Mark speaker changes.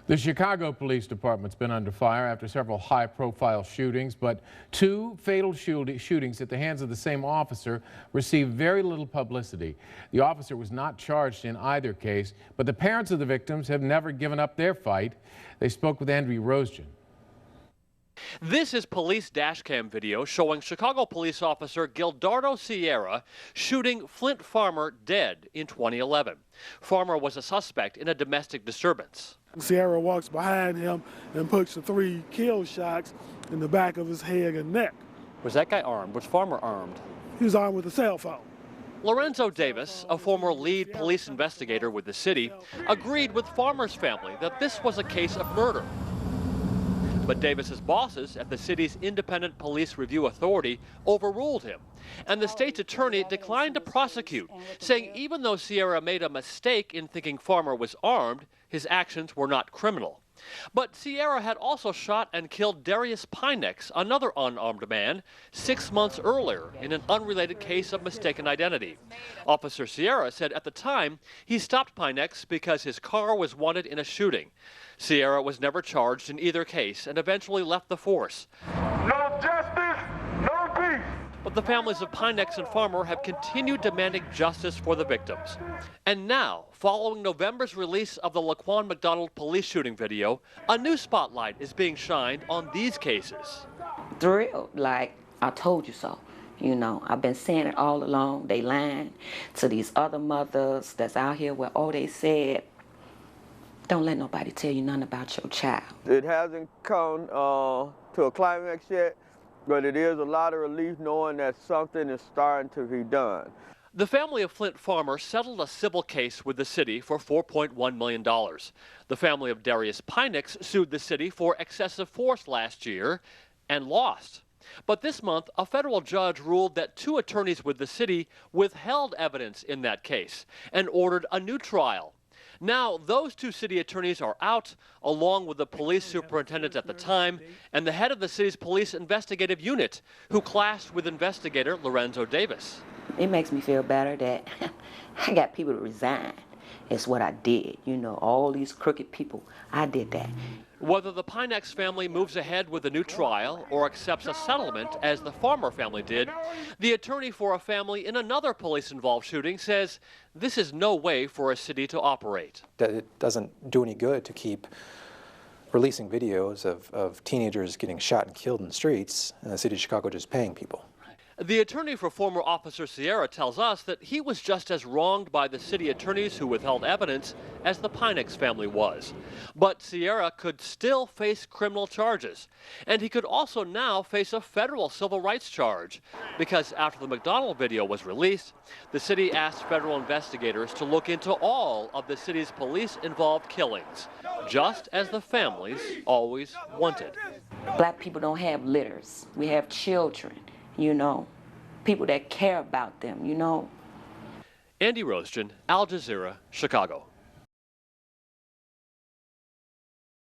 Speaker 1: The Chicago Police Department's been under fire after several high-profile shootings, but two fatal shootings at the hands of the same officer received very little publicity. The officer was not charged in either case, but the parents of the victims have never given up their fight. They spoke with Andrew Rosejan.
Speaker 2: This is police dashcam video showing Chicago police officer Gildardo Sierra shooting Flint Farmer dead in 2011. Farmer was a suspect in a domestic disturbance.
Speaker 3: Sierra walks behind him and puts the 3 kill shots in the back of his head and neck.
Speaker 2: Was that guy armed? Was Farmer armed?
Speaker 3: He was armed with a cell phone.
Speaker 2: Lorenzo Davis, a former lead police investigator with the city, agreed with Farmer's family that this was a case of murder. But Davis's bosses at the city's Independent Police Review Authority overruled him, and the state's attorney declined to prosecute, saying even though Sierra made a mistake in thinking Farmer was armed, his actions were not criminal. But Sierra had also shot and killed Darius Pinex, another unarmed man, 6 months earlier in an unrelated case of mistaken identity. Officer Sierra said at the time he stopped Pinex because his car was wanted in a shooting. Sierra was never charged in either case and eventually left the force.
Speaker 4: No justice, no peace.
Speaker 2: But the families of Pinex and Farmer have continued demanding justice for the victims. And now, following November's release of the Laquan McDonald police shooting video, a new spotlight is being shined on these cases.
Speaker 5: Thrilled, like I told you so. You know, I've been saying it all along. They lying to these other mothers that's out here where, oh, they said, don't let nobody tell you nothing about your child.
Speaker 6: It hasn't come to a climax yet, but it is a lot of relief knowing that something is starting to be done.
Speaker 2: The family of Flint Farmer settled a civil case with the city for $4.1 million. The family of Darius Pinex sued the city for excessive force last year and lost. But this month, a federal judge ruled that 2 attorneys with the city withheld evidence in that case and ordered a new trial. Now, those 2 city attorneys are out, along with the police superintendent at the time and the head of the city's police investigative unit, who clashed with investigator Lorenzo Davis.
Speaker 5: It makes me feel better that I got people to resign. It's what I did. You know, all these crooked people, I did that.
Speaker 2: Whether the Pinex family moves ahead with a new trial or accepts a settlement, as the Farmer family did, the attorney for a family in another police-involved shooting says this is no way for a city to operate.
Speaker 7: That it doesn't do any good to keep releasing videos of teenagers getting shot and killed in the streets, and the city of Chicago just paying people.
Speaker 2: The attorney for former Officer Sierra tells us that he was just as wronged by the city attorneys who withheld evidence as the Pinex family was. But Sierra could still face criminal charges, and he could also now face a federal civil rights charge, because after the McDonald video was released, the city asked federal investigators to look into all of the city's police-involved killings, just as the families always wanted.
Speaker 5: Black people don't have litters. We have children. You know, people that care about them, you know.
Speaker 2: Andy Rosejan, Al Jazeera, Chicago.